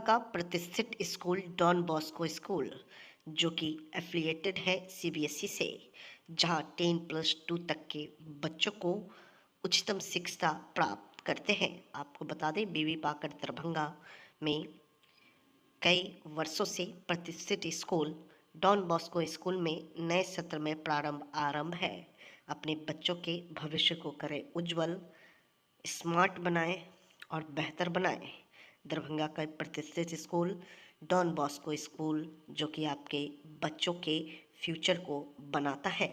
का प्रतिष्ठित school don Bosco school, जो कि एफिलिएटेड है सीबीएसई से, जहां 10+2 तक के बच्चों को उच्चतम शिक्षा प्राप्त करते हैं। आपको बता दें, बीबी पाकर दरभंगा में कई वर्षों से प्रतिष्ठित स्कूल डॉन बॉस्को स्कूल में नए सत्र में आरंभ है। अपने बच्चों के भविष्य को करें उज्जवल, स्मार्ट बनाएं और बेहतर बनाएं। दरभंगा का प्रतिष्ठित स्कूल डॉन बॉस्को स्कूल, जो कि आपके बच्चों के फ्यूचर को बनाता है।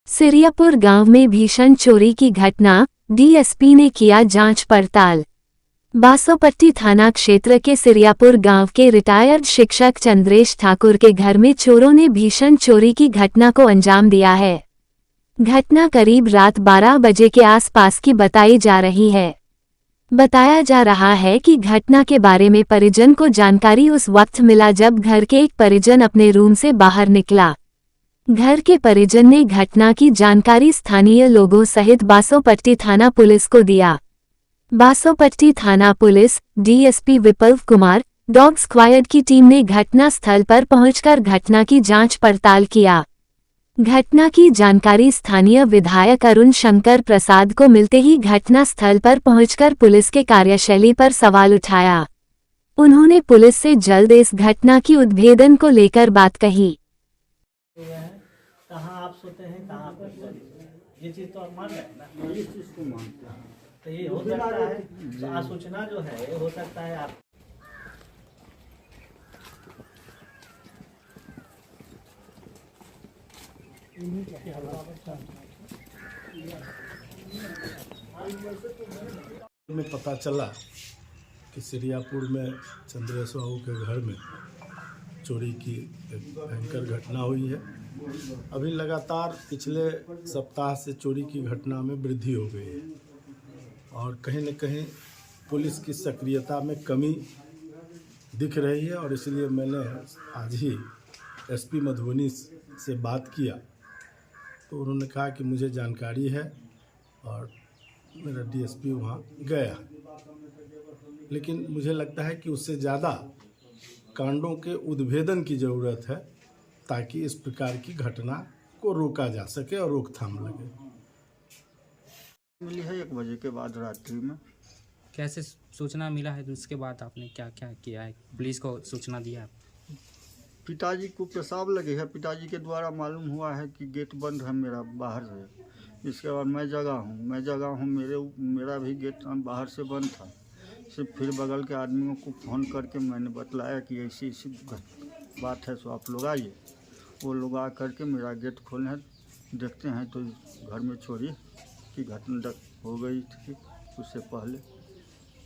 सिरियापुर गांव में भीषण चोरी की घटना, डीएसपी ने किया जांच पड़ताल। बासोपट्टी थाना क्षेत्र के सिरियापुर गांव के रिटायर्ड शिक्षक चंद्रेश ठाकुर के घर में चोरों ने भीषण चोरी की घटना को अंजाम दिया है। घटना करीब रात 12 बजे के आसपास की बताई जा रही है। बताया जा रहा है कि घटना के बारे में परिजन को जानकारी उस वक्त मिला जब घर के एक परिजन अपने रूम से बाहर निकला। घर के परिजन ने घटना की जानकारी स्थानीय लोगों सहित बासोपट्टी थाना पुलिस को दिया। बासोपट्टी थाना पुलिस, डीएसपी विप्लव कुमार, डॉग स्क्वायड की टीम ने घटना स्थल पर पहुंचकर घटना की जांच पड़ताल किया। घटना की जानकारी स्थानीय विधायक अरुण शंकर प्रसाद को मिलते ही घटना स्थल पर पहुंचकर पुलिस के कार्यशैली पर सवाल उठाया। उन्होंने पुलिस से जल्द इस घटना की उद्भेदन को लेकर बात कही। कहाँ आप सोते हैं, कहाँ आप करते हैं, ये चीज़ तो आप मान रहे हैं ना। इस चीज़ को मानते हैं तो ये हो सकता है, तो आसूचना जो है ये हो सकता है आप में पता चला कि सिरियापुर में चंद्रेश बाबू के घर में चोरी की एक भयंकर घटना हुई है। अभी लगातार पिछले सप्ताह से चोरी की घटना में वृद्धि हो गई है और कहीं न कहीं पुलिस की सक्रियता में कमी दिख रही है और इसलिए मैंने आज ही एसपी मधुबनी से बात किया तो उन्होंने कहा कि मुझे जानकारी है और मेरा डीएसपी वहाँ गया। लेकिन मुझे लगता है कि उससे ज़्यादा कांडों के उद्भेदन की ज़रूरत है ताकि इस प्रकार की घटना को रोका जा सके और रोकथाम लगे। मिली है 1 बजे के बाद रात्रि में। कैसे सूचना मिला है, उसके बाद आपने क्या क्या किया है? पुलिस को सूचना दिया? पिताजी को पेशाब लगे है, पिताजी के द्वारा मालूम हुआ है कि गेट बंद है मेरा बाहर से। इसके बाद मैं जगा हूँ, मेरा भी गेट बाहर से बंद था। सिर्फ फिर बगल के आदमियों को फ़ोन करके मैंने बतलाया कि ऐसी बात है, सो आप लोग आइए। वो लोग आ करके मेरा गेट खोले हैं, देखते हैं तो घर में चोरी की घटना हो गई थी। उससे पहले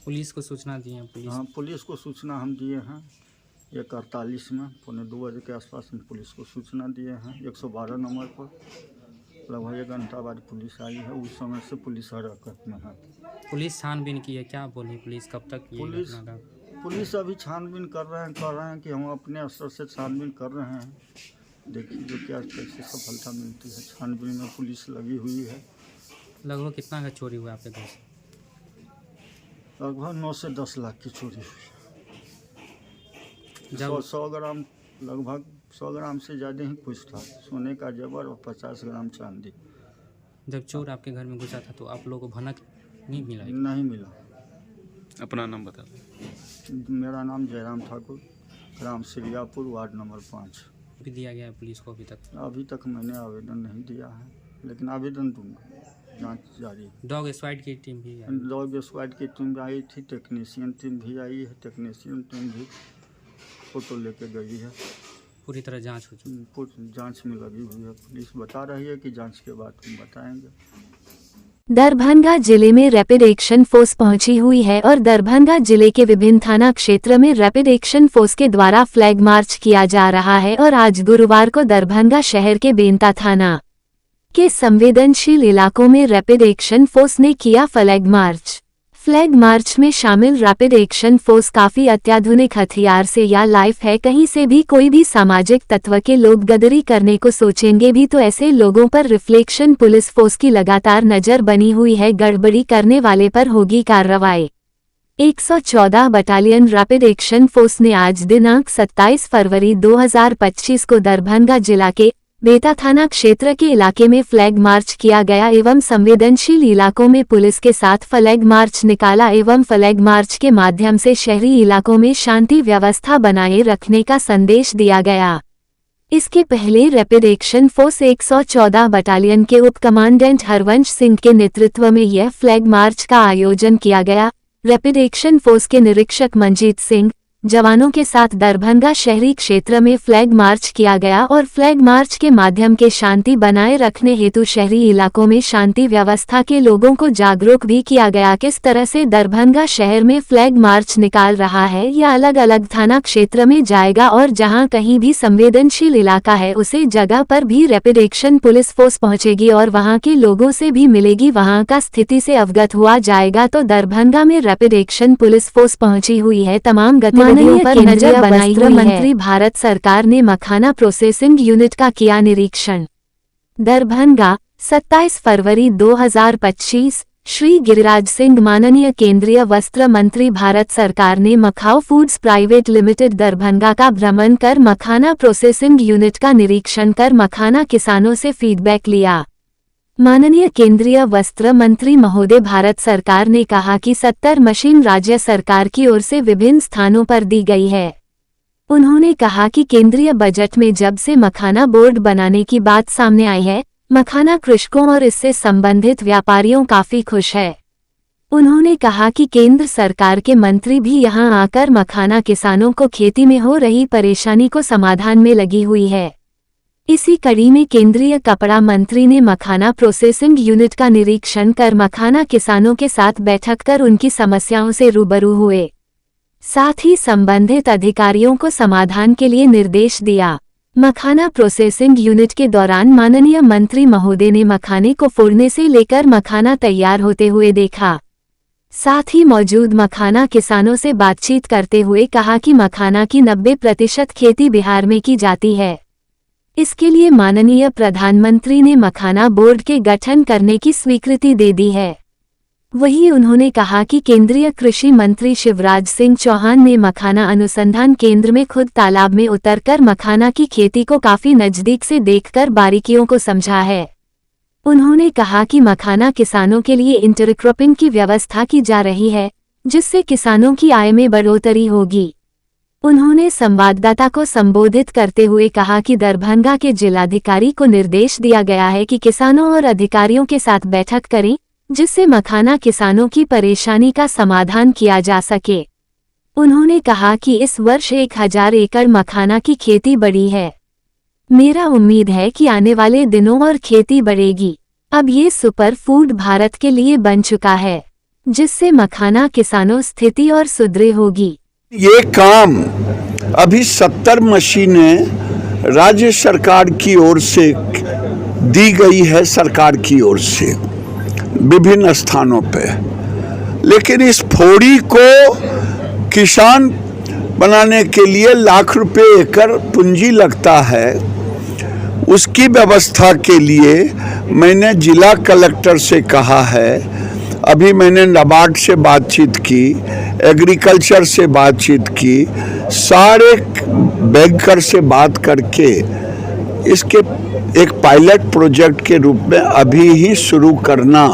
पुलिस को सूचना दी है? हाँ, पुलिस को सूचना हम दिए हैं 1:48 में, 1:45 बजे के आसपास में पुलिस को सूचना दिए हैं 112 नंबर पर। लगभग 1 घंटा बाद पुलिस आई है। उस समय से पुलिस हरकत में है। पुलिस छानबीन की है, क्या बोली पुलिस? कब तक ये घटना का? पुलिस अभी छानबीन कर रहे हैं कि हम अपने स्तर से छानबीन कर रहे हैं। देखिए जो क्या कैसे सफलता मिलती है। छानबीन में पुलिस लगी हुई है। लगभग कितना का चोरी हुआ आपके घर से? लगभग 9 से 10 लाख की चोरी हुई। जब 100 ग्राम, लगभग 100 ग्राम से ज़्यादा ही कुछ था सोने का जेवर और 50 ग्राम चांदी। जब चोर आपके घर में घुसा था तो आप लोगों को भनक नहीं मिला? नहीं मिला। अपना नाम बता। मेरा नाम जयराम ठाकुर, ग्राम सिरियापुर, वार्ड नंबर 5। भी दिया गया है पुलिस को अभी तक? अभी तक मैंने आवेदन नहीं दिया है, लेकिन आवेदन दूंगा। जांच जारी। डॉग स्क्वाड की टीम भी आई। डॉग स्क्वाड की टीम आई थी, टेक्नीशियन टीम भी आई है, टेक्नीशियन टीम भी फोटो लेके गई है। पूरी तरह जांच हो चुकी। जांच में लगी हुई है, पुलिस बता रही है कि जांच के बाद हम बताएंगे। दरभंगा जिले में रैपिड एक्शन फोर्स पहुंची हुई है और दरभंगा जिले के विभिन्न थाना क्षेत्र में रैपिड एक्शन फोर्स के द्वारा फ्लैग मार्च किया जा रहा है और आज गुरुवार को दरभंगा शहर के बेंता थाना के संवेदनशील इलाकों में रैपिड एक्शन फोर्स ने किया फ्लैग मार्च। फ्लैग मार्च में शामिल रैपिड एक्शन फोर्स काफी अत्याधुनिक हथियार से या लाइफ है कहीं से भी कोई भी सामाजिक तत्व के लोग गदरी करने को सोचेंगे भी तो ऐसे लोगों पर रिफ्लेक्शन पुलिस फोर्स की लगातार नजर बनी हुई है। गड़बड़ी करने वाले पर होगी कार्रवाई। 114 बटालियन रैपिड एक्शन फोर्स ने आज दिनांक 27 फरवरी 2025 को दरभंगा जिला के बेता थाना क्षेत्र के इलाके में फ्लैग मार्च किया गया एवं संवेदनशील इलाकों में पुलिस के साथ फ्लैग मार्च निकाला एवं फ्लैग मार्च के माध्यम से शहरी इलाकों में शांति व्यवस्था बनाए रखने का संदेश दिया गया। इसके पहले रैपिड एक्शन फोर्स 114 बटालियन के उप कमांडेंट हरवंश सिंह के नेतृत्व में यह फ्लैग मार्च का आयोजन किया गया। रैपिड एक्शन फोर्स के निरीक्षक मंजीत सिंह जवानों के साथ दरभंगा शहरी क्षेत्र में फ्लैग मार्च किया गया और फ्लैग मार्च के माध्यम के शांति बनाए रखने हेतु शहरी इलाकों में शांति व्यवस्था के लोगों को जागरूक भी किया गया। किस तरह से दरभंगा शहर में फ्लैग मार्च निकाल रहा है या अलग अलग थाना क्षेत्र में जाएगा और जहां कहीं भी संवेदनशील इलाका है उसे जगह पर भी रैपिड एक्शन पुलिस फोर्स पहुंचेगी और वहां के लोगों से भी मिलेगी, वहां का स्थिति से अवगत हुआ जाएगा। तो दरभंगा में रैपिड एक्शन पुलिस फोर्स पहुंची हुई है, तमाम गतिविधियों पर नजर बनाई हुई है। मंत्री भारत सरकार ने मखाना प्रोसेसिंग यूनिट का किया निरीक्षण। दरभंगा 27 फरवरी 2025 श्री गिरिराज सिंह माननीय केंद्रीय वस्त्र मंत्री भारत सरकार ने मखाओ फूड्स प्राइवेट लिमिटेड दरभंगा का भ्रमण कर मखाना प्रोसेसिंग यूनिट का निरीक्षण कर मखाना किसानों से फीडबैक लिया। माननीय केंद्रीय वस्त्र मंत्री महोदय भारत सरकार ने कहा कि 70 मशीन राज्य सरकार की ओर से विभिन्न स्थानों पर दी गई है। उन्होंने कहा कि केंद्रीय बजट में जब से मखाना बोर्ड बनाने की बात सामने आई है, मखाना कृषकों और इससे संबंधित व्यापारियों काफी खुश है। उन्होंने कहा कि केंद्र सरकार के मंत्री भी यहां आकर मखाना किसानों को खेती में हो रही परेशानी को समाधान में लगी हुई है। इसी कड़ी में केंद्रीय कपड़ा मंत्री ने मखाना प्रोसेसिंग यूनिट का निरीक्षण कर मखाना किसानों के साथ बैठक कर उनकी समस्याओं से रूबरू हुए, साथ ही संबंधित अधिकारियों को समाधान के लिए निर्देश दिया। मखाना प्रोसेसिंग यूनिट के दौरान माननीय मंत्री महोदय ने मखाने को फोड़ने से लेकर मखाना तैयार होते हुए देखा। साथ ही मौजूद मखाना किसानों से बातचीत करते हुए कहा कि मखाना की 90% खेती बिहार में की जाती है। इसके लिए माननीय प्रधानमंत्री ने मखाना बोर्ड के गठन करने की स्वीकृति दे दी है। वहीं उन्होंने कहा कि केंद्रीय कृषि मंत्री शिवराज सिंह चौहान ने मखाना अनुसंधान केंद्र में खुद तालाब में उतरकर मखाना की खेती को काफी नजदीक से देखकर बारीकियों को समझा है। उन्होंने कहा कि मखाना किसानों के लिए इंटरक्रॉपिंग की व्यवस्था की जा रही है, जिससे किसानों की आय में बढ़ोतरी होगी। उन्होंने संवाददाता को संबोधित करते हुए कहा कि दरभंगा के जिलाधिकारी को निर्देश दिया गया है कि किसानों और अधिकारियों के साथ बैठक करें, जिससे मखाना किसानों की परेशानी का समाधान किया जा सके। उन्होंने कहा कि इस वर्ष 1000 एकड़ मखाना की खेती बढ़ी है। मेरा उम्मीद है कि आने वाले दिनों और खेती बढ़ेगी। अब ये सुपर फूड भारत के लिए बन चुका है, जिससे मखाना किसानों स्थिति और सुदृढ़ होगी। ये काम अभी 70 मशीनें राज्य सरकार की ओर से दी गई है, सरकार की ओर से विभिन्न स्थानों पे, लेकिन इस फोड़ी को किसान बनाने के लिए लाख रुपए एकड़ पूंजी लगता है। उसकी व्यवस्था के लिए मैंने जिला कलेक्टर से कहा है, अभी मैंने नाबार्ड से बातचीत की, एग्रीकल्चर से बातचीत की, सारे बैंकर से बात करके इसके एक पायलट प्रोजेक्ट के रूप में अभी ही शुरू करना,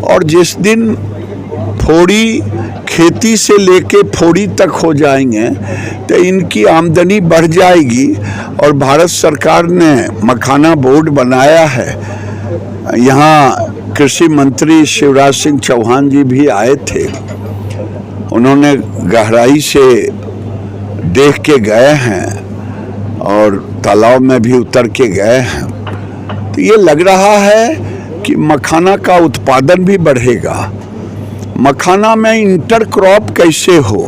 और जिस दिन फोड़ी खेती से लेके फोड़ी तक हो जाएंगे तो इनकी आमदनी बढ़ जाएगी। और भारत सरकार ने मखाना बोर्ड बनाया है, यहाँ कृषि मंत्री शिवराज सिंह चौहान जी भी आए थे। उन्होंने गहराई से देख के गए हैं और तालाब में भी उतर के गए हैं। तो ये लग रहा है कि मखाना का उत्पादन भी बढ़ेगा। मखाना में इंटर क्रॉप कैसे हो,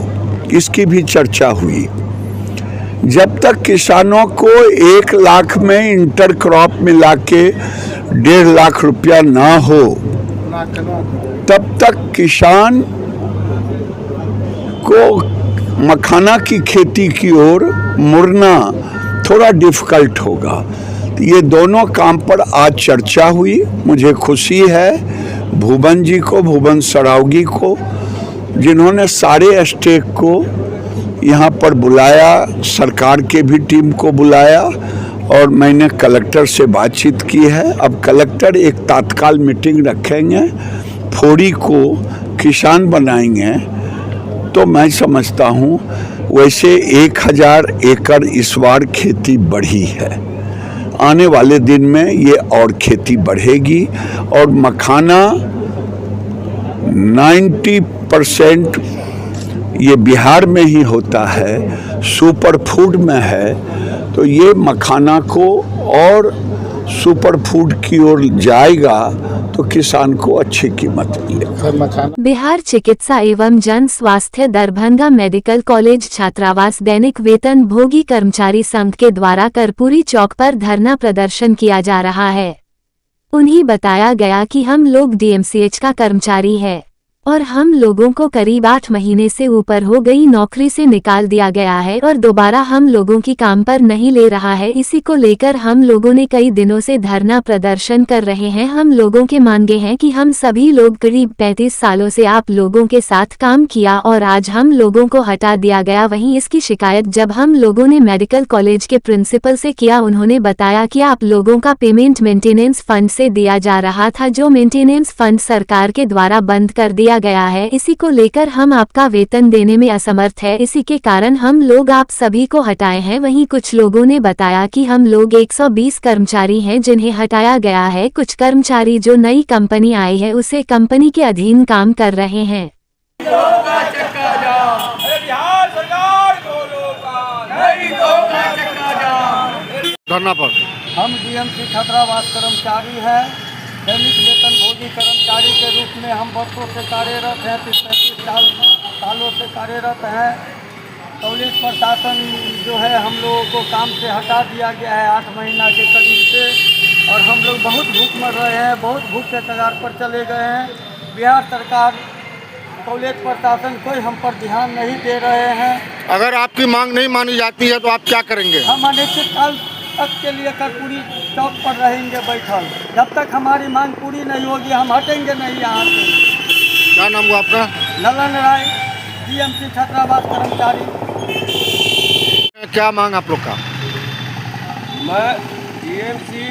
इसकी भी चर्चा हुई। जब तक किसानों को 1 लाख में इंटर क्रॉप मिला के 1.5 लाख रुपया ना हो, तब तक किसान को मखाना की खेती की ओर मुड़ना थोड़ा डिफिकल्ट होगा। तो ये दोनों काम पर आज चर्चा हुई। मुझे खुशी है भुवन जी को, भुवन सरावगी को, जिन्होंने सारे स्टेक को यहाँ पर बुलाया, सरकार के भी टीम को बुलाया और मैंने कलेक्टर से बातचीत की है। अब कलेक्टर एक तात्काल मीटिंग रखेंगे, फोड़ी को किसान बनाएंगे। तो मैं समझता हूँ वैसे 1000 एकड़ इस बार खेती बढ़ी है। आने वाले दिन में ये और खेती बढ़ेगी और मखाना 90% ये बिहार में ही होता है, सुपर फूड में है। तो ये मखाना को और सुपर फूड की ओर जाएगा तो किसान को अच्छी कीमत मिलेगा। बिहार चिकित्सा एवं जन स्वास्थ्य दरभंगा मेडिकल कॉलेज छात्रावास दैनिक वेतन भोगी कर्मचारी संघ के द्वारा कर्पूरी चौक पर धरना प्रदर्शन किया जा रहा है। उन्हें बताया गया कि हम लोग डीएमसीएच का कर्मचारी है और हम लोगों को करीब 8 महीने से ऊपर हो गई नौकरी से निकाल दिया गया है और दोबारा हम लोगों की काम पर नहीं ले रहा है। इसी को लेकर हम लोगों ने कई दिनों से धरना प्रदर्शन कर रहे हैं। हम लोगों के मांगे हैं कि हम सभी लोग करीब 35 सालों से आप लोगों के साथ काम किया और आज हम लोगों को हटा दिया गया। वहीं इसकी शिकायत जब हम लोगों ने मेडिकल कॉलेज के प्रिंसिपल से किया, उन्होंने बताया कि आप लोगों का पेमेंट मेंटेनेंस फंड से दिया जा रहा था, जो मेंटेनेंस फंड सरकार के द्वारा बंद कर दिया गया है। इसी को लेकर हम आपका वेतन देने में असमर्थ है, इसी के कारण हम लोग आप सभी को हटाए हैं। वहीं कुछ लोगों ने बताया कि हम लोग 120 कर्मचारी हैं जिन्हें हटाया गया है। कुछ कर्मचारी जो नई कंपनी आई है उसे कंपनी के अधीन काम कर रहे हैं। धरना पर हम डीएमसी छात्रावास कर्मचारी हैं। दैनिक वेतन भोगी कर्मचारी के रूप में हम वर्षों से कार्यरत हैं, 35 सालों से कार्यरत हैं। कॉलेज प्रशासन जो है हम लोगों को काम से हटा दिया गया है 8 महीना के करीब से, और हम लोग बहुत भूख मर रहे हैं, बहुत भूख के कगार पर चले गए हैं। बिहार सरकार, कॉलेज प्रशासन कोई हम पर ध्यान नहीं दे रहे हैं। अगर आपकी मांग नहीं मानी जाती है तो आप क्या करेंगे? हम अनिश्चितकाल तक के लिए कर्पूरी चौक पर रहेंगे बैठल। जब तक हमारी मांग पूरी नहीं होगी हम हटेंगे नहीं यहाँ से। क्या नाम हुआ आपका? ललन राय, डीएमसी छात्रावास कर्मचारी। क्या मांग आप लोग का? मैं डीएमसी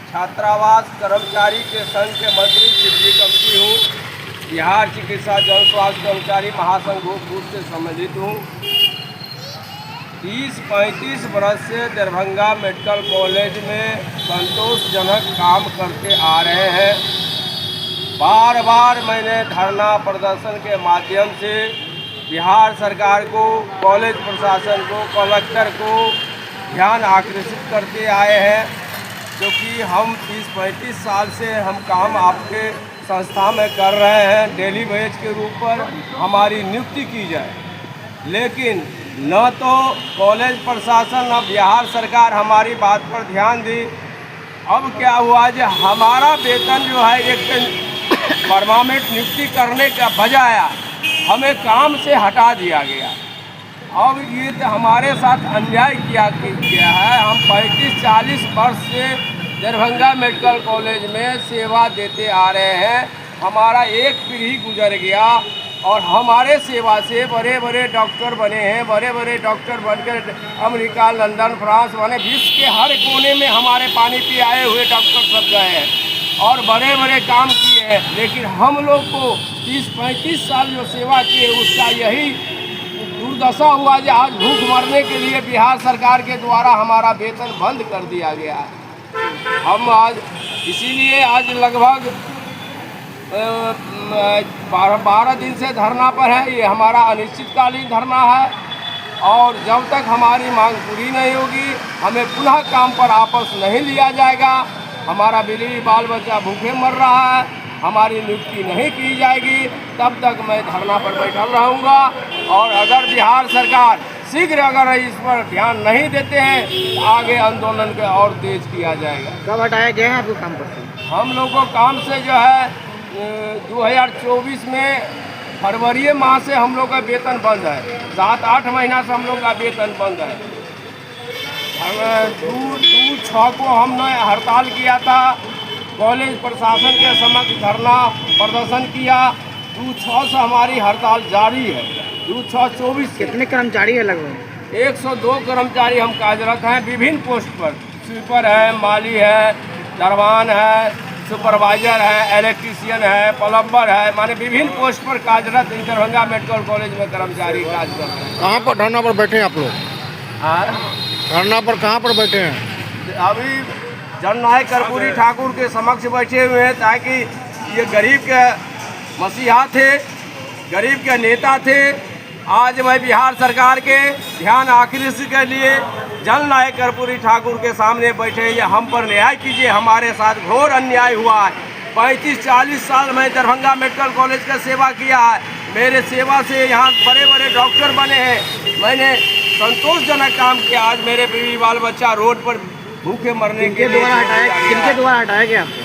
छात्रावास कर्मचारी के संघ के मंत्री शिवजी कमती हूँ। बिहार चिकित्सा जन स्वास्थ्य कर्मचारी महासंघ भोजपुर से सम्मिलित हूँ। 30-35 वर्ष से दरभंगा मेडिकल कॉलेज में संतोषजनक काम करते आ रहे हैं। बार बार मैंने धरना प्रदर्शन के माध्यम से बिहार सरकार को, कॉलेज प्रशासन को, कलेक्टर को ध्यान आकर्षित करते आए हैं, क्योंकि हम 30-35 साल से हम काम आपके संस्था में कर रहे हैं। डेली वेज के रूप पर हमारी नियुक्ति की जाए, लेकिन न तो कॉलेज प्रशासन न बिहार सरकार हमारी बात पर ध्यान दी। अब क्या हुआ जो हमारा वेतन जो है एक परमानेंट नियुक्ति करने का बजाय हमें काम से हटा दिया गया। अब ये तो हमारे साथ अन्याय किया गया है। हम 35-40 वर्ष से दरभंगा मेडिकल कॉलेज में सेवा देते आ रहे हैं। हमारा एक पीढ़ी गुजर गया और हमारे सेवा से बड़े बड़े डॉक्टर बने हैं। बड़े बड़े डॉक्टर बनकर अमेरिका, लंदन, फ्रांस बने, विश्व के हर कोने में हमारे पानी पी आए हुए डॉक्टर सब गए हैं और बड़े बड़े काम किए हैं। लेकिन हम लोग को 30-35 साल जो सेवा किए उसका यही दुर्दशा हुआ जो आज भूख मरने के लिए बिहार सरकार के द्वारा हमारा वेतन बंद कर दिया गया है। हम आज इसीलिए आज लगभग 12 दिन से धरना पर है। ये हमारा अनिश्चितकालीन धरना है और जब तक हमारी मांग पूरी नहीं होगी हमें पुनः काम पर वापस नहीं लिया जाएगा। हमारा बीवी बाल बच्चा भूखे मर रहा है, हमारी नियुक्ति नहीं की जाएगी तब तक मैं धरना पर बैठल रहूँगा। और अगर बिहार सरकार शीघ्र अगर इस पर ध्यान नहीं देते हैं तो आगे आंदोलन को और तेज किया जाएगा। कब हटाया गया है आपको काम पर से? हम लोग को काम से जो है 2024 में फरवरी माह से हम लोग का वेतन बंद है। 7-8 महीना से हम लोग का वेतन बंद है। 2-6 को हमने हड़ताल किया था, कॉलेज प्रशासन के समक्ष धरना प्रदर्शन किया। 2-6 से हमारी हड़ताल जारी है। 2-6-24 कितने कर्मचारी है लगभग? 102 कर्मचारी हम कार्यरत हैं विभिन्न पोस्ट पर। स्वीपर है, माली है, दरवान है, सुपरवाइजर है, इलेक्ट्रीशियन है, प्लम्बर है, माने विभिन्न पोस्ट पर कार्यरत दरभंगा मेडिकल कॉलेज में कर्मचारी कार्य कर रहे हैं। कहाँ पर धरना पर बैठे हैं आप लोग? धरना पर कहाँ पर बैठे हैं? अभी जननायक कर्पूरी ठाकुर के समक्ष बैठे हुए हैं ताकि ये गरीब के मसीहा थे, गरीब के नेता थे। आज मैं बिहार सरकार के ध्यान आकृष्ट के लिए जननायक कर्पूरी ठाकुर के सामने बैठे ये हम पर न्याय कीजिए। हमारे साथ घोर अन्याय हुआ है। 35-40 साल मैं दरभंगा मेडिकल कॉलेज का सेवा किया है। मेरे सेवा से यहाँ बड़े बड़े डॉक्टर बने हैं। मैंने संतोषजनक काम किया। आज मेरे बीवी बाल बच्चा रोड पर भूखे मरने के लिए किनके द्वारा हटाया गया आपको?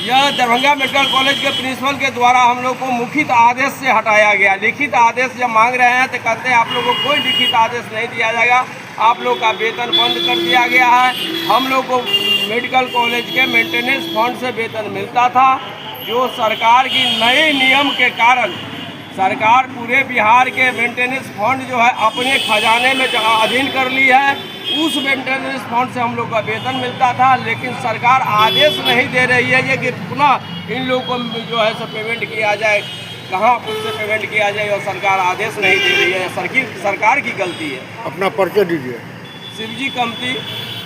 यह दरभंगा मेडिकल कॉलेज के प्रिंसिपल के द्वारा हम लोग को मुखित आदेश से हटाया गया। लिखित आदेश जब मांग रहे हैं तो कहते हैं आप लोग को कोई लिखित आदेश नहीं दिया जाएगा, आप लोग का वेतन बंद कर दिया गया है। हम लोग को मेडिकल कॉलेज के मेंटेनेंस फंड से वेतन मिलता था, जो सरकार की नए नियम के कारण सरकार पूरे बिहार के मेंटेनेंस फंड जो है अपने खजाने में अधीन कर ली है। उस मेंटेनेंस फंड से हम लोग का वेतन मिलता था, लेकिन सरकार आदेश नहीं दे रही है ये कि पुनः इन लोगों को जो है सो पेमेंट किया जाए। कहाँ उससे पेमेंट किया जाए और सरकार आदेश नहीं दे रही है। सरकार की गलती है। अपना परिचय दीजिए। शिवजी कमती,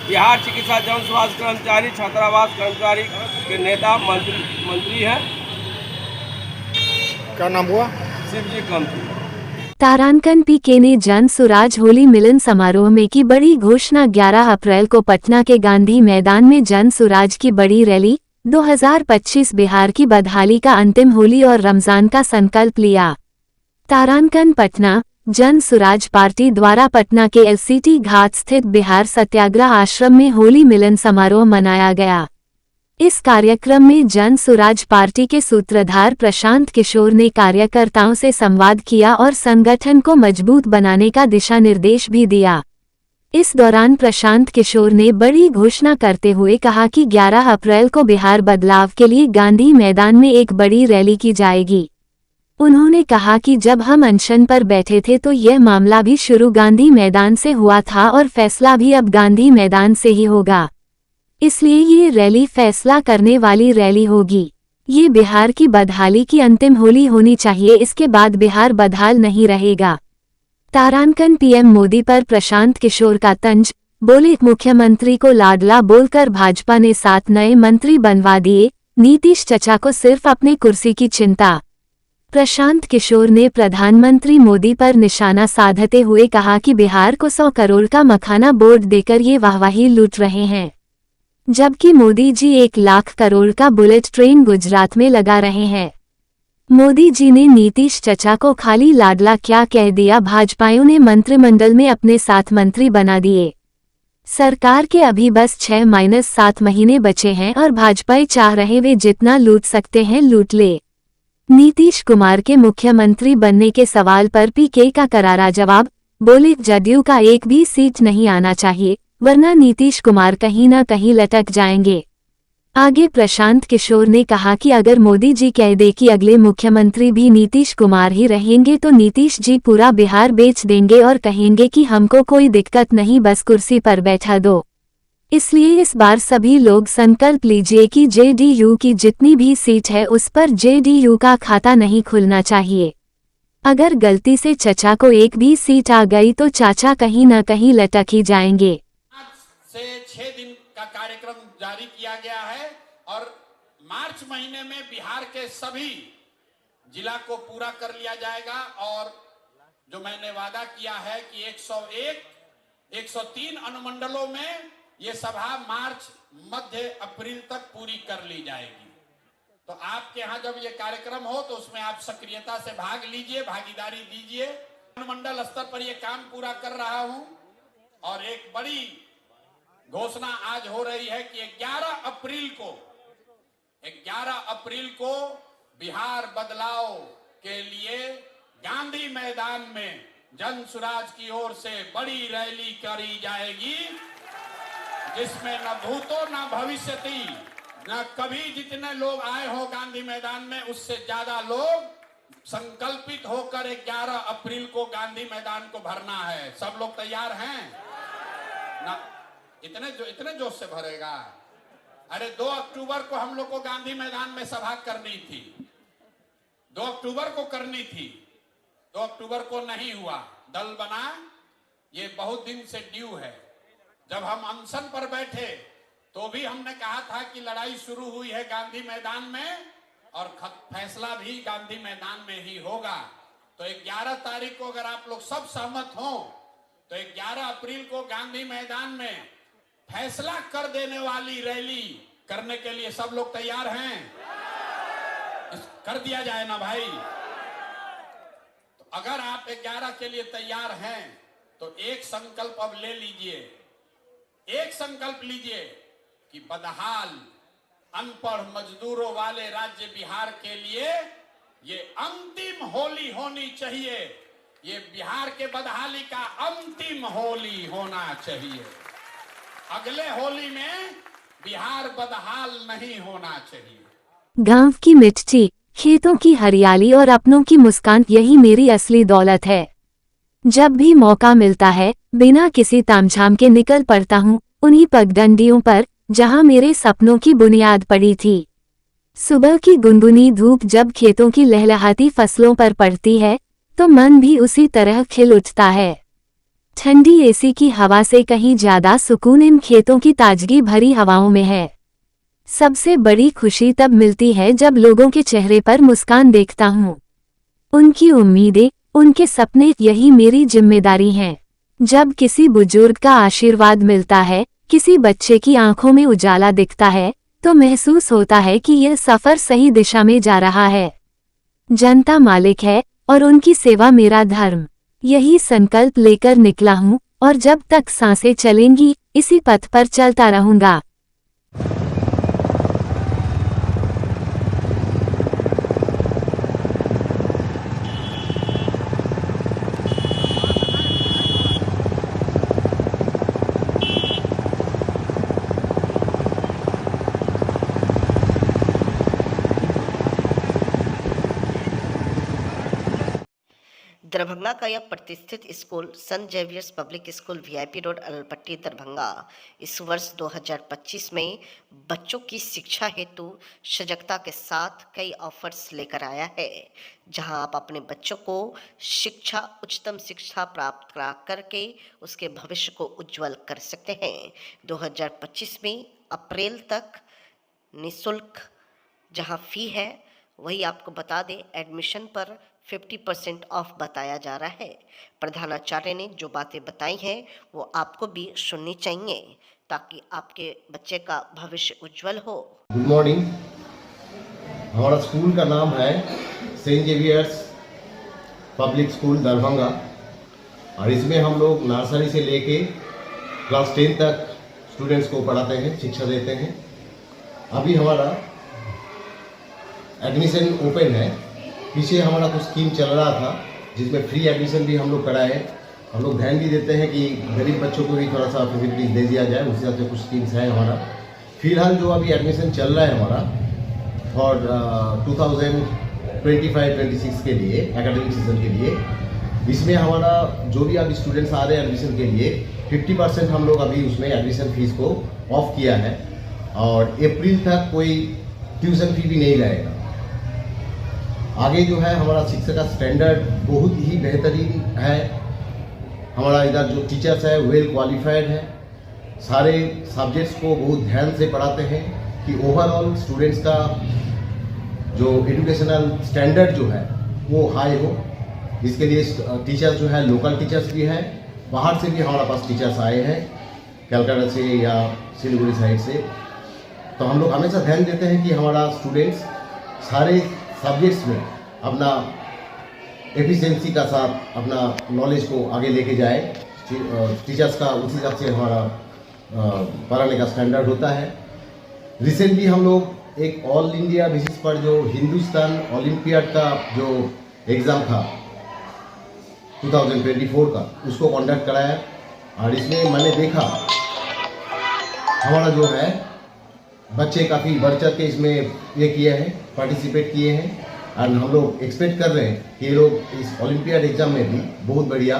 बिहार चिकित्सा जन स्वास्थ्य कर्मचारी छात्रावास कर्मचारी के नेता मंत्री हैं। क्या नाम हुआ? शिवजी कमती। तारांकन पीके ने जन सुराज होली मिलन समारोह में की बड़ी घोषणा। 11 अप्रैल को पटना के गांधी मैदान में जन सुराज की बड़ी रैली। 2025 बिहार की बदहाली का अंतिम होली और रमजान का संकल्प लिया। तारांकन पटना जन सुराज पार्टी द्वारा पटना के एलसीटी घाट स्थित बिहार सत्याग्रह आश्रम में होली मिलन समारोह मनाया गया। इस कार्यक्रम में जन सुराज पार्टी के सूत्रधार प्रशांत किशोर ने कार्यकर्ताओं से संवाद किया और संगठन को मजबूत बनाने का दिशा निर्देश भी दिया। इस दौरान प्रशांत किशोर ने बड़ी घोषणा करते हुए कहा कि 11 अप्रैल को बिहार बदलाव के लिए गांधी मैदान में एक बड़ी रैली की जाएगी। उन्होंने कहा कि जब हम अनशन पर बैठे थे तो यह मामला भी शुरू गांधी मैदान से हुआ था और फैसला भी अब गांधी मैदान से ही होगा, इसलिए ये रैली फैसला करने वाली रैली होगी। ये बिहार की बदहाली की अंतिम होली होनी चाहिए, इसके बाद बिहार बदहाल नहीं रहेगा। तारांकन पीएम मोदी पर प्रशांत किशोर का तंज, बोले मुख्यमंत्री को लाडला बोलकर भाजपा ने 7 नए मंत्री बनवा दिए, नीतीश चचा को सिर्फ अपनी कुर्सी की चिंता। प्रशांत किशोर ने प्रधानमंत्री मोदी पर निशाना साधते हुए कहा कि बिहार को 100 करोड़ का मखाना बोर्ड देकर ये वाहवाही लूट रहे हैं, जबकि मोदी जी 1 लाख करोड़ का बुलेट ट्रेन गुजरात में लगा रहे हैं। मोदी जी ने नीतीश चचा को खाली लाडला क्या कह दिया। भाजपाइयों ने मंत्रिमंडल में अपने 7 मंत्री बना दिए। सरकार के अभी बस 6-7 महीने बचे हैं और भाजपाई चाह रहे वे जितना लूट सकते हैं लूट ले। नीतीश कुमार के मुख्यमंत्री बनने के सवाल पर पीके का करारा जवाब, बोले जदयू का एक भी सीट नहीं आना चाहिए, वरना नीतीश कुमार कहीं ना कहीं लटक जाएंगे। आगे प्रशांत किशोर ने कहा कि अगर मोदी जी कह दे कि अगले मुख्यमंत्री भी नीतीश कुमार ही रहेंगे तो नीतीश जी पूरा बिहार बेच देंगे और कहेंगे कि हमको कोई दिक्कत नहीं, बस कुर्सी पर बैठा दो। इसलिए इस बार सभी लोग संकल्प लीजिए कि जेडीयू की जितनी भी सीट है उस पर जेडीयू का खाता नहीं खुलना चाहिए। अगर गलती से चचा को एक भी सीट आ गई तो चाचा कहीं न कहीं लटक ही जाएंगे। से 6 दिन का कार्यक्रम जारी किया गया है और मार्च महीने में बिहार के सभी जिला को पूरा कर लिया जाएगा और जो मैंने वादा किया है कि 101, 103 अनुमंडलों में ये सभा मार्च मध्य अप्रैल तक पूरी कर ली जाएगी। तो आपके यहाँ जब ये कार्यक्रम हो तो उसमें आप सक्रियता से भाग लीजिए, भागीदारी दीजिए। अनुमंडल स्तर पर ये काम पूरा कर रहा हूं और एक बड़ी घोषणा आज हो रही है कि 11 अप्रैल को बिहार बदलाव के लिए गांधी मैदान में जन सुराज की ओर से बड़ी रैली करी जाएगी, जिसमें न भूतो न भविष्यति न कभी जितने लोग आए हो गांधी मैदान में उससे ज्यादा लोग संकल्पित होकर 11 अप्रैल को गांधी मैदान को भरना है। सब लोग तैयार हैं ना? इतने जोश से भरेगा। अरे 2 अक्टूबर को हम लोग को गांधी मैदान में सभा करनी थी, 2 अक्टूबर को करनी थी, 2 अक्टूबर को नहीं हुआ। दल बना, ये बहुत दिन से ड्यू है। जब हम अनशन पर बैठे तो भी हमने कहा था कि लड़ाई शुरू हुई है गांधी मैदान में और फैसला भी गांधी मैदान में ही होगा। तो 11 तारीख को अगर आप लोग सब सहमत हो तो 11 अप्रैल को गांधी मैदान में फैसला कर देने वाली रैली करने के लिए सब लोग तैयार हैं? कर दिया जाए ना भाई। तो अगर आप 11 के लिए तैयार हैं तो एक संकल्प अब ले लीजिए, एक संकल्प लीजिए कि बदहाल अनपढ़ मजदूरों वाले राज्य बिहार के लिए ये अंतिम होली होनी चाहिए। ये बिहार के बदहाली का अंतिम होली होना चाहिए। अगले होली में बिहार बदहाल नहीं होना चाहिए। गांव की मिट्टी, खेतों की हरियाली और अपनों की मुस्कान, यही मेरी असली दौलत है। जब भी मौका मिलता है बिना किसी तामझाम के निकल पड़ता हूँ उन्हीं पगडंडियों पर जहाँ मेरे सपनों की बुनियाद पड़ी थी। सुबह की गुनगुनी धूप जब खेतों की लहलहाती फसलों पर पड़ती है तो मन भी उसी तरह खिल उठता है। ठंडी एसी की हवा से कहीं ज्यादा सुकून इन खेतों की ताजगी भरी हवाओं में है। सबसे बड़ी खुशी तब मिलती है जब लोगों के चेहरे पर मुस्कान देखता हूँ। उनकी उम्मीदें, उनके सपने, यही मेरी जिम्मेदारी हैं। जब किसी बुजुर्ग का आशीर्वाद मिलता है, किसी बच्चे की आंखों में उजाला दिखता है तो महसूस होता है कि यह सफर सही दिशा में जा रहा है। जनता मालिक है और उनकी सेवा मेरा धर्म, यही संकल्प लेकर निकला हूँ और जब तक सांसें चलेंगी इसी पथ पर चलता रहूंगा। दरभंगा का यह प्रतिष्ठित school Sant Xavier's public school VIP road Alpatti Darbhanga इस वर्ष 2025 में बच्चों की शिक्षा हेतु सजगता के साथ कई ऑफर्स लेकर आया है, जहां आप अपने बच्चों को उच्चतम शिक्षा प्राप्त करा करके उसके भविष्य को उज्जवल कर सकते हैं। 2025 में अप्रैल तक निःशुल्क जहां फी है वही आपको बता दें, एडमिशन पर 50% ऑफ बताया जा रहा है। प्रधानाचार्य ने जो बातें बताई हैं वो आपको भी सुननी चाहिए ताकि आपके बच्चे का भविष्य उज्जवल हो। Good morning. हमारा स्कूल का नाम है Saint Xavier's public School Darbhanga और इसमें हम लोग नर्सरी से लेके क्लास 10 तक स्टूडेंट्स को पढ़ाते हैं, शिक्षा देते हैं। अभी हमारा एडमिशन ओपन है। पीछे हमारा कुछ स्कीम चल रहा था जिसमें फ्री एडमिशन भी हम लोग कराए। हम लोग ध्यान भी देते हैं कि गरीब बच्चों को भी थोड़ा सा फैसिलिटीज दे दिया जाए, उस हिसाब से कुछ स्कीम्स है हमारा। फिलहाल जो अभी एडमिशन चल रहा है हमारा फॉर 2025-26 के लिए एकेडमिक सीजन के लिए, इसमें हमारा जो भी अभी स्टूडेंट्स आ रहे हैं एडमिशन के लिए 50% हम लोग अभी उसमें एडमिशन फीस को ऑफ किया है और अप्रैल तक कोई ट्यूशन फी भी नहीं लगेगा। आगे जो है हमारा शिक्षा का स्टैंडर्ड बहुत ही बेहतरीन है। हमारा इधर जो टीचर्स है वेल क्वालिफाइड है, सारे सब्जेक्ट्स को बहुत ध्यान से पढ़ाते हैं। कि ओवरऑल स्टूडेंट्स का जो एजुकेशनल स्टैंडर्ड जो है वो हाई हो। इसके लिए टीचर्स जो है लोकल टीचर्स भी हैं, बाहर से भी हमारे पास टीचर्स आए हैं, कलकत्ता से या सिलीगुड़ी साइड से। तो हम लोग हमेशा ध्यान देते हैं कि हमारा स्टूडेंट्स सारे सब्जेक्ट्स में अपना एफिशिएंसी का साथ अपना नॉलेज को आगे लेके जाए। टीचर्स का उसी हिसाब से हमारा पढ़ाने का स्टैंडर्ड होता है। रिसेंटली हम लोग एक ऑल इंडिया बेसिस पर जो हिंदुस्तान ओलंपियाड का जो एग्ज़ाम था 2024 का, उसको कंडक्ट कराया और इसमें मैंने देखा हमारा जो है बच्चे काफ़ी बढ़ चढ़ के इसमें ये किए हैं, पार्टिसिपेट किए हैं और हम लोग एक्सपेक्ट कर रहे हैं कि ये लोग इस ओलंपियाड एग्जाम में भी बहुत बढ़िया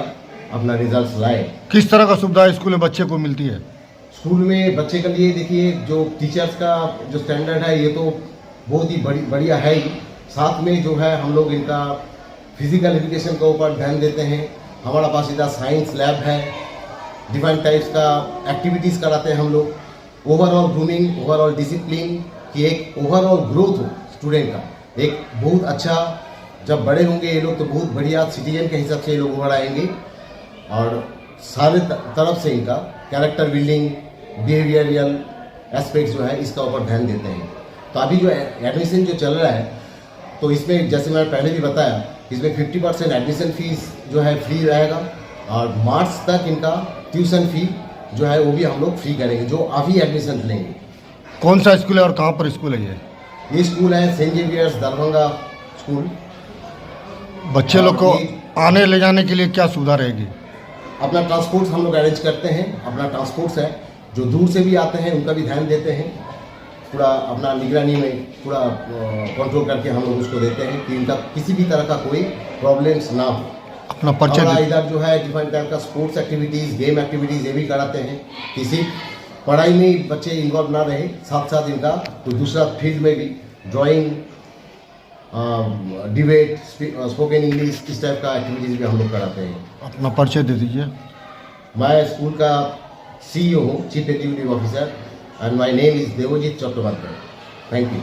अपना रिजल्ट्स लाए। किस तरह का सुविधा स्कूल में बच्चे को मिलती है? स्कूल में बच्चे के लिए देखिए जो टीचर्स का जो स्टैंडर्ड है ये तो बहुत ही बढ़िया है ही, साथ में जो है हम लोग इनका फिजिकल एजुकेशन के ऊपर ध्यान देते हैं। हमारा पास इधर साइंस लैब है, डिफरेंट टाइप्स का एक्टिविटीज़ कराते हैं हम लोग। ओवरऑल ग्रूमिंग, ओवरऑल डिसिप्लिन की एक ओवरऑल ग्रोथ हो स्टूडेंट का, एक बहुत अच्छा, जब बड़े होंगे ये लोग तो बहुत बढ़िया सिटीजन के हिसाब से ये लोग उभर आएंगे और सारे तरफ से इनका कैरेक्टर बिल्डिंग, बिहेवियरल एस्पेक्ट्स जो है इसका ऊपर ध्यान देते हैं। तो अभी जो एडमिशन जो चल रहा है तो इसमें जैसे मैंने पहले भी बताया, इसमें 50% एडमिशन फीस जो है फ्री रहेगा और मार्च तक इनका ट्यूशन फी जो है वो भी हम लोग फ्री करेंगे जो अभी एडमिशन लेंगे। कौन सा स्कूल है और कहाँ पर स्कूल है ये स्कूल है सेंट जेवियर्स दरभंगा स्कूल। बच्चे लोग को आने ले जाने के लिए क्या सुविधा रहेगी? अपना ट्रांसपोर्ट हम लोग अरेंज करते हैं, अपना ट्रांसपोर्ट्स है, जो दूर से भी आते हैं उनका भी ध्यान देते हैं, पूरा अपना निगरानी में पूरा कंट्रोल करके हम लोग उसको देते हैं कि इनका किसी भी तरह का कोई प्रॉब्लम्स ना हो। अपना परिचय इधर जो है डिफरेंट टाइप का स्पोर्ट्स एक्टिविटीज़, गेम एक्टिविटीज़ ये भी कराते हैं कि सिर्फ पढ़ाई में बच्चे इन्वॉल्व ना रहे, साथ साथ इनका कोई दूसरा फील्ड में भी ड्राइंग, डिबेट, स्पोकन इंग्लिश, इस टाइप का एक्टिविटीज़ भी हम लोग कराते हैं। अपना परिचय दे दीजिए। मैं स्कूल का CEO हूँ, chief executive officer, and my name is Devjeet Chattopadhyay. Thank you.